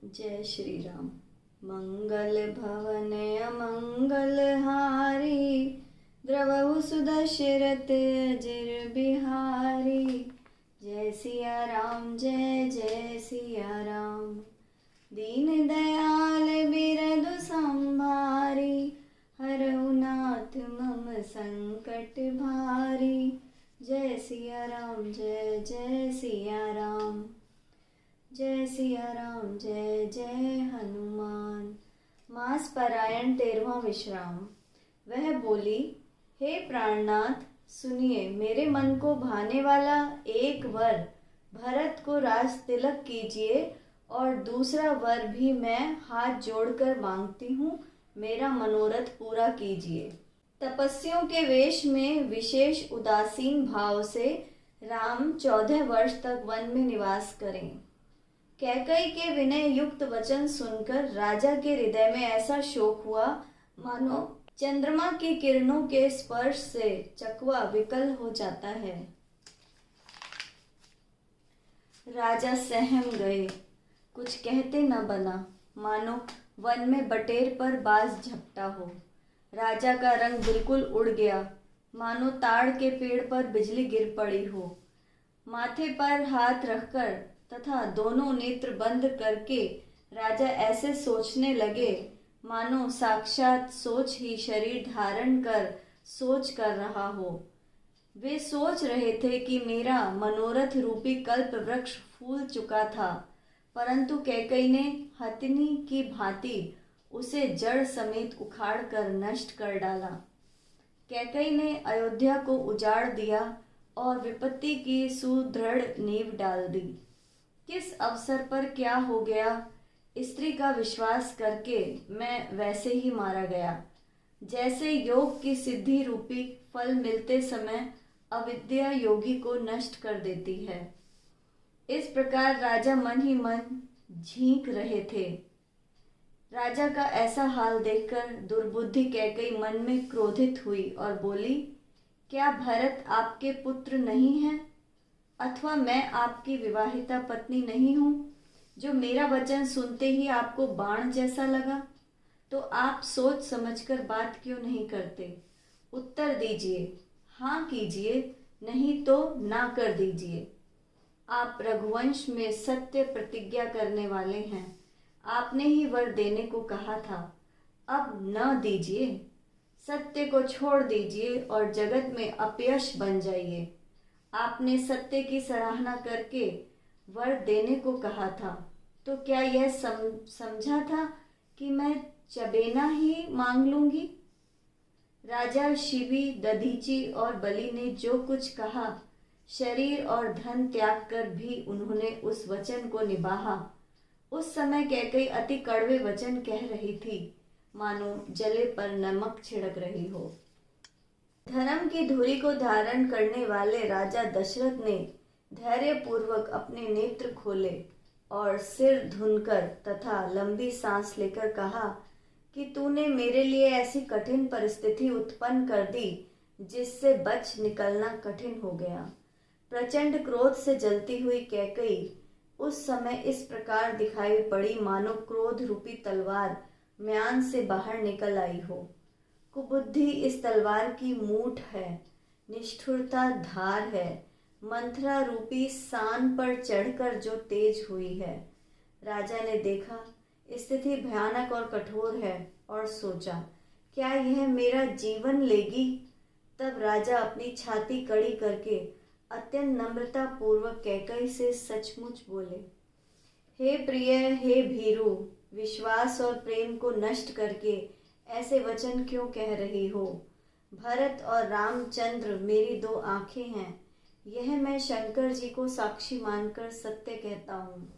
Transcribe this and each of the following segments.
जय श्री राम। मंगल भवन अमंगल हारी, द्रवहु सुदशरथ अजिर बिहारी। जय सिया राम जय जय सिया राम। दीन दयाल बिरधु संभारी, हरहु नाथ मम संकट भारी। जय सिया राम जय जय सिया राम। जय सिया राम जय जय हनुमान। मास पारायण 13वां विश्राम। वह बोली, हे प्राणनाथ सुनिए, मेरे मन को भाने वाला एक वर भरत को राज तिलक कीजिए, और दूसरा वर भी मैं हाथ जोड़कर मांगती हूँ, मेरा मनोरथ पूरा कीजिए। तपस्वियों के वेश में विशेष उदासीन भाव से राम 14 वर्ष तक वन में निवास करें। कैकई के विनय युक्त वचन सुनकर राजा के हृदय में ऐसा शोक हुआ मानो चंद्रमा की किरणों के स्पर्श से चकवा विकल हो जाता है। राजा सहम गए, कुछ कहते न बना, मानो वन में बटेर पर बाज झपटा हो। राजा का रंग बिल्कुल उड़ गया, मानो ताड़ के पेड़ पर बिजली गिर पड़ी हो। माथे पर हाथ रखकर तथा दोनों नेत्र बंद करके राजा ऐसे सोचने लगे मानो साक्षात सोच ही शरीर धारण कर सोच कर रहा हो। वे सोच रहे थे कि मेरा मनोरथ रूपी कल्प वृक्ष फूल चुका था, परंतु कैकई ने हथिनी की भांति उसे जड़ समेत उखाड़ कर नष्ट कर डाला। कैकई ने अयोध्या को उजाड़ दिया और विपत्ति की सुदृढ़ नींव डाल दी। किस अवसर पर क्या हो गया, स्त्री का विश्वास करके मैं वैसे ही मारा गया, जैसे योग की सिद्धि रूपी फल मिलते समय अविद्या योगी को नष्ट कर देती है। इस प्रकार राजा मन ही मन झींक रहे थे। राजा का ऐसा हाल देखकर दुर्बुद्धि कैकई मन में क्रोधित हुई और बोली, क्या भरत आपके पुत्र नहीं है, अथवा मैं आपकी विवाहिता पत्नी नहीं हूं, जो मेरा वचन सुनते ही आपको बाण जैसा लगा? तो आप सोच समझकर बात क्यों नहीं करते? उत्तर दीजिए, हाँ कीजिए, नहीं तो ना कर दीजिए। आप रघुवंश में सत्य प्रतिज्ञा करने वाले हैं, आपने ही वर देने को कहा था, अब न दीजिए। सत्य को छोड़ दीजिए और जगत में अपयश बन जाइए। आपने सत्य की सराहना करके वर देने को कहा था, तो क्या यह समझा था कि मैं चबेना ही मांग लूंगी? राजा शिवी, दधीची और बलि ने जो कुछ कहा, शरीर और धन त्याग कर भी उन्होंने उस वचन को निभाया। उस समय कैकई अति कड़वे वचन कह रही थी, मानो जले पर नमक छिड़क रही हो। धर्म की धुरी को धारण करने वाले राजा दशरथ ने धैर्य पूर्वक अपने नेत्र खोले और सिर धुनकर तथा लंबी सांस लेकर कहा कि तूने मेरे लिए ऐसी कठिन परिस्थिति उत्पन्न कर दी जिससे बच निकलना कठिन हो गया। प्रचंड क्रोध से जलती हुई कैकई उस समय इस प्रकार दिखाई पड़ी मानो क्रोध रूपी तलवार म्यान से बाहर निकल आई हो। कुबुद्धि इस तलवार की मूठ है, निष्ठुरता धार है, मंथरा रूपी सान पर चढ़कर जो तेज हुई है। राजा ने देखा स्थिति भयानक और कठोर है और सोचा, क्या यह मेरा जीवन लेगी? तब राजा अपनी छाती कड़ी करके अत्यंत नम्रता पूर्वक कैकई से सचमुच बोले, हे प्रिय, हे भीरु, विश्वास और प्रेम को नष्ट करके ऐसे वचन क्यों कह रही हो? भरत और रामचंद्र मेरी दो आंखें हैं, यह मैं शंकर जी को साक्षी मानकर सत्य कहता हूँ।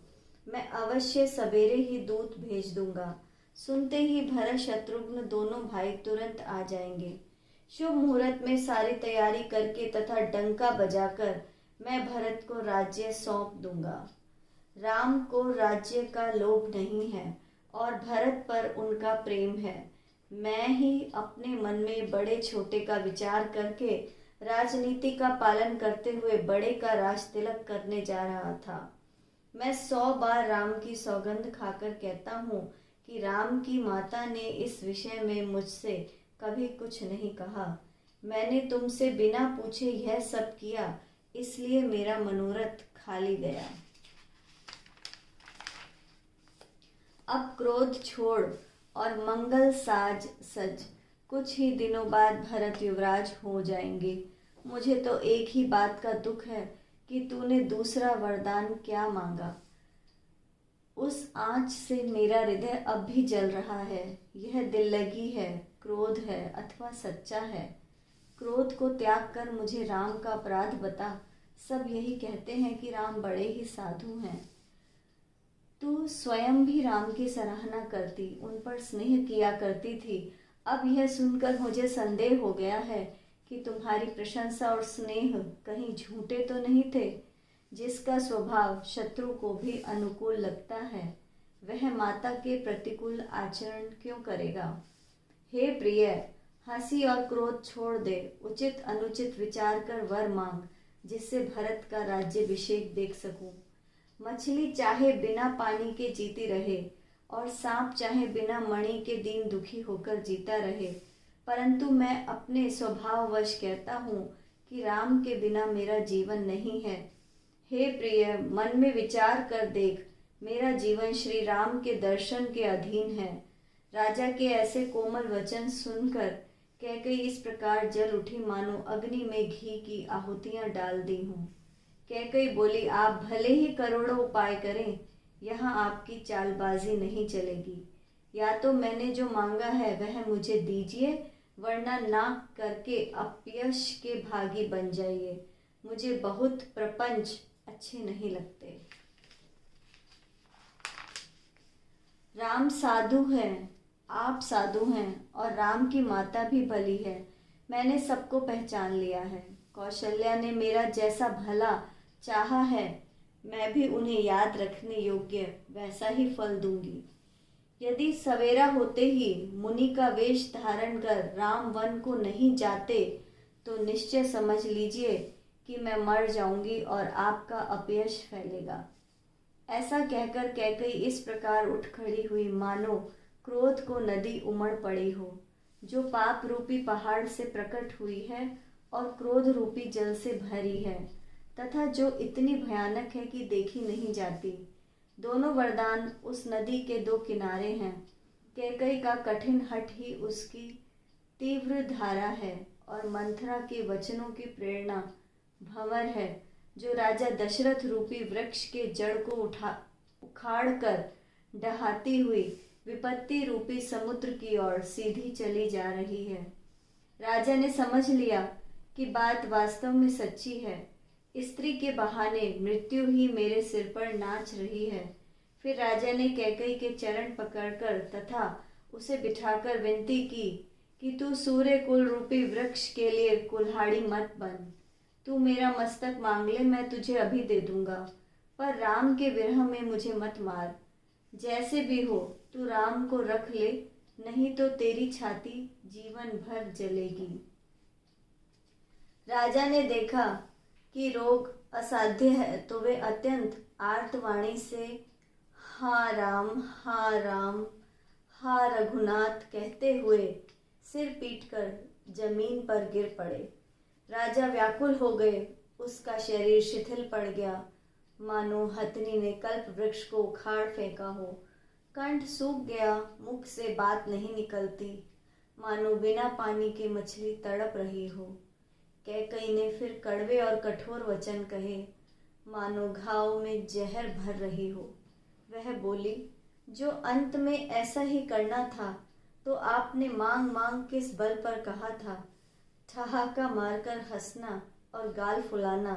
मैं अवश्य सवेरे ही दूत भेज दूंगा। सुनते ही भरत शत्रुघ्न दोनों भाई तुरंत आ जाएंगे। शुभ मुहूर्त में सारी तैयारी करके तथा डंका बजाकर मैं भरत को राज्य सौंप दूंगा। राम को राज्य का लोभ नहीं है और भरत पर उनका प्रेम है। मैं ही अपने मन में बड़े छोटे का विचार करके राजनीति का पालन करते हुए बड़े का राज तिलक करने जा रहा था। मैं 100 बार राम की सौगंध खाकर कहता हूँ कि राम की माता ने इस विषय में मुझसे कभी कुछ नहीं कहा। मैंने तुमसे बिना पूछे यह सब किया, इसलिए मेरा मनोरथ खाली गया। अब क्रोध छोड़ और मंगल साज सज। कुछ ही दिनों बाद भरत युवराज हो जाएंगे। मुझे तो एक ही बात का दुख है कि तूने दूसरा वरदान क्या मांगा। उस आँच से मेरा हृदय अब भी जल रहा है। यह दिल लगी है, क्रोध है अथवा सच्चा है। क्रोध को त्याग कर मुझे राम का अपराध बता। सब यही कहते हैं कि राम बड़े ही साधु हैं। तू स्वयं भी राम की सराहना करती, उन पर स्नेह किया करती थी। अब यह सुनकर मुझे संदेह हो गया है कि तुम्हारी प्रशंसा और स्नेह कहीं झूठे तो नहीं थे। जिसका स्वभाव शत्रु को भी अनुकूल लगता है, वह माता के प्रतिकूल आचरण क्यों करेगा। हे प्रिय, हंसी और क्रोध छोड़ दे। उचित अनुचित विचार कर वर मांग, जिससे भरत का राज्याभिषेक देख सकूं। मछली चाहे बिना पानी के जीती रहे और सांप चाहे बिना मणि के दीन दुखी होकर जीता रहे, परंतु मैं अपने स्वभाववश कहता हूँ कि राम के बिना मेरा जीवन नहीं है। हे प्रिय, मन में विचार कर देख, मेरा जीवन श्री राम के दर्शन के अधीन है। राजा के ऐसे कोमल वचन सुनकर कैकेयी इस प्रकार जल उठी मानो अग्नि में घी की आहुतियां डाल दी हों। कैकेयी बोली, आप भले ही करोड़ों उपाय करें, यहाँ आपकी चालबाजी नहीं चलेगी। या तो मैंने जो मांगा है वह मुझे दीजिए, वरना ना करके अपयश के भागी बन जाइए। मुझे बहुत प्रपंच अच्छे नहीं लगते। राम साधु हैं, आप साधु हैं और राम की माता भी भली है। मैंने सबको पहचान लिया है। कौशल्या ने मेरा जैसा भला चाहा है, मैं भी उन्हें याद रखने योग्य वैसा ही फल दूंगी। यदि सवेरा होते ही मुनि का वेश धारण कर राम वन को नहीं जाते, तो निश्चय समझ लीजिए कि मैं मर जाऊंगी और आपका अपयश फैलेगा। ऐसा कहकर कैकेयी इस प्रकार उठ खड़ी हुई मानो क्रोध को नदी उमड़ पड़ी हो, जो पाप रूपी पहाड़ से प्रकट हुई है और क्रोध रूपी जल से भरी है, तथा जो इतनी भयानक है कि देखी नहीं जाती। दोनों वरदान उस नदी के दो किनारे हैं। कैकेयी का कठिन हठ ही उसकी तीव्र धारा है और मंथरा के वचनों की प्रेरणा भंवर है, जो राजा दशरथ रूपी वृक्ष के जड़ को उखाड़ कर डहाती हुई विपत्ति रूपी समुद्र की ओर सीधी चली जा रही है। राजा ने समझ लिया कि बात वास्तव में सच्ची है। स्त्री के बहाने मृत्यु ही मेरे सिर पर नाच रही है। फिर राजा ने कैकेयी के चरण पकड़कर तथा उसे बिठाकर विनती की कि तू सूर्य कुल रूपी वृक्ष के लिए कुल्हाड़ी मत बन। तू मेरा मस्तक मांग ले, मैं तुझे अभी दे दूंगा, पर राम के विरह में मुझे मत मार। जैसे भी हो तू राम को रख ले, नहीं तो तेरी छाती जीवन भर जलेगी। राजा ने देखा कि रोग असाध्य है, तो वे अत्यंत आर्तवाणी से हाँ राम, हाँ राम, हाँ रघुनाथ कहते हुए सिर पीटकर जमीन पर गिर पड़े। राजा व्याकुल हो गए। उसका शरीर शिथिल पड़ गया, मानो हथनी ने कल्प वृक्ष को उखाड़ फेंका हो। कंठ सूख गया, मुख से बात नहीं निकलती, मानो बिना पानी की मछली तड़प रही हो। कैकेयी ने फिर कड़वे और कठोर वचन कहे, मानो घाव में जहर भर रही हो। वह बोली, जो अंत में ऐसा ही करना था, तो आपने मांग मांग किस बल पर कहा था। ठहाका मारकर हंसना और गाल फुलाना,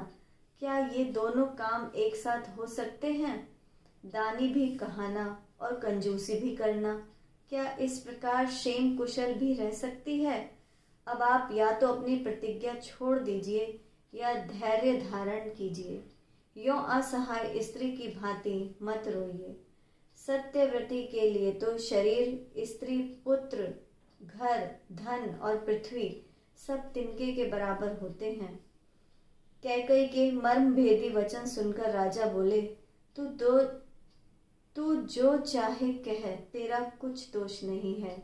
क्या ये दोनों काम एक साथ हो सकते हैं। दानी भी कहाना और कंजूसी भी करना, क्या इस प्रकार क्षेम कुशल भी रह सकती है। अब आप या तो अपनी प्रतिज्ञा छोड़ दीजिए या धैर्य धारण कीजिए। यों असहाय स्त्री की भांति मत रोइए। सत्यव्रती के लिए तो शरीर, स्त्री, पुत्र, घर, धन और पृथ्वी सब तिनके के बराबर होते हैं। कैकेयी के मर्म भेदी वचन सुनकर राजा बोले, तू जो चाहे कह, तेरा कुछ दोष नहीं है।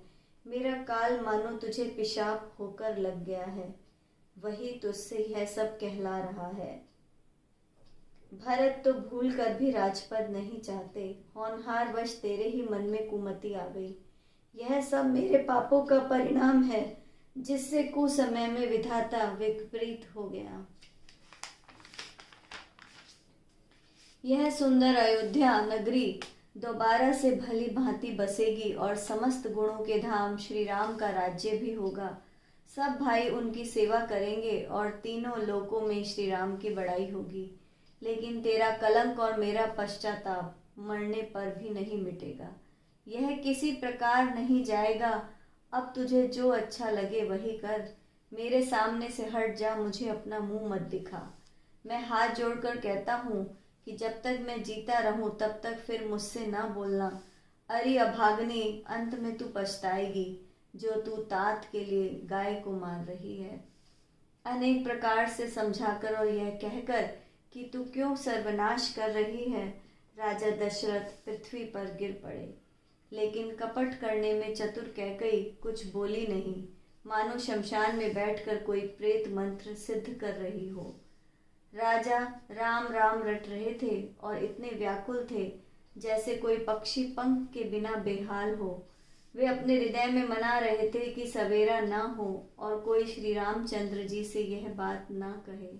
मेरा काल मानो तुझे पेशाब होकर लग गया है, वही तुझसे यह सब कहला रहा है। भरत तो भूल कर भी राजपद नहीं चाहते, होनहार वश तेरे ही मन में कुमति आ गई। यह सब मेरे पापों का परिणाम है, जिससे कुसमय में विधाता विपरीत हो गया। यह सुंदर अयोध्या नगरी दोबारा से भली भांति बसेगी और समस्त गुणों के धाम श्री राम का राज्य भी होगा। सब भाई उनकी सेवा करेंगे और तीनों लोकों में श्री राम की बड़ाई होगी। लेकिन तेरा कलंक और मेरा पश्चाताप मरने पर भी नहीं मिटेगा। यह किसी प्रकार नहीं जाएगा। अब तुझे जो अच्छा लगे वही कर। मेरे सामने से हट जा, मुझे अपना मुंह मत दिखा। मैं हाथ जोड़कर कहता हूँ कि जब तक मैं जीता रहूं तब तक फिर मुझसे ना बोलना। अरे अभागनी, अंत में तू पछताएगी, जो तू तात के लिए गाय को मार रही है। अनेक प्रकार से समझाकर और यह कहकर कि तू क्यों सर्वनाश कर रही है, राजा दशरथ पृथ्वी पर गिर पड़े। लेकिन कपट करने में चतुर कैकई कुछ बोली नहीं, मानो शमशान में बैठकर कोई प्रेत मंत्र सिद्ध कर रही हो। राजा राम राम रट रहे थे और इतने व्याकुल थे जैसे कोई पक्षी पंख के बिना बेहाल हो। वे अपने हृदय में मना रहे थे कि सवेरा ना हो और कोई श्री रामचंद्र जी से यह बात ना कहे।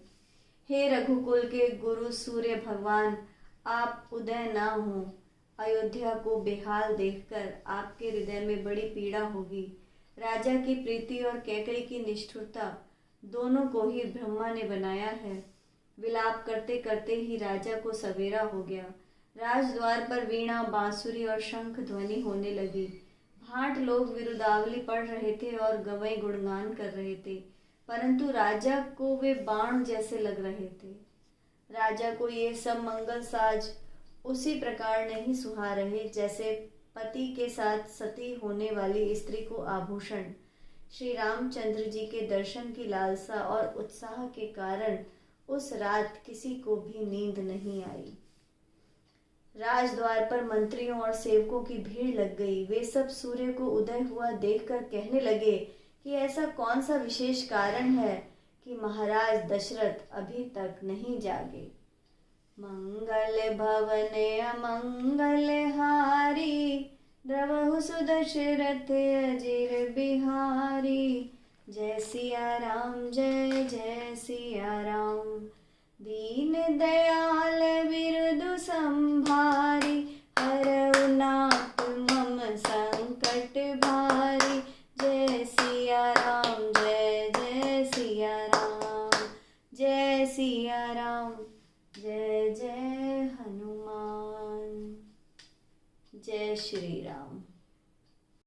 हे रघुकुल के गुरु सूर्य भगवान, आप उदय ना हो। अयोध्या को बेहाल देखकर आपके हृदय में बड़ी पीड़ा होगी। राजा की प्रीति और कैकई की निष्ठुरता दोनों को ही ब्रह्मा ने बनाया है। विलाप करते करते ही राजा को सवेरा हो गया। राजद्वार पर वीणा, बांसुरी और शंख ध्वनि होने लगी। भाट लोग विरुदावली पढ़ रहे थे और गवई गुणगान कर रहे थे, परंतु राजा को वे बाण जैसे लग रहे थे। राजा को ये सब मंगल साज उसी प्रकार नहीं सुहा रहे जैसे पति के साथ सती होने वाली स्त्री को आभूषण। श्री रामचंद्र जी के दर्शन की लालसा और उत्साह के कारण उस रात किसी को भी नींद नहीं आई। राजद्वार पर मंत्रियों और सेवकों की भीड़ लग गई। वे सब सूर्य को उदय हुआ देखकर कहने लगे कि ऐसा कौन सा विशेष कारण है कि महाराज दशरथ अभी तक नहीं जागे। मंगल भवन अमंगल हारी, द्रवहु सुदशरथ अजिर बिहारी। जय सिया राम, जय जय सिया राम। दीन दयाल बिरदु संभारी, हरऊ नाथ मम संकट भारी। जय सिया राम, जय जय सिया राम। जय सिया राम, जय जय हनुमान। जय श्री राम।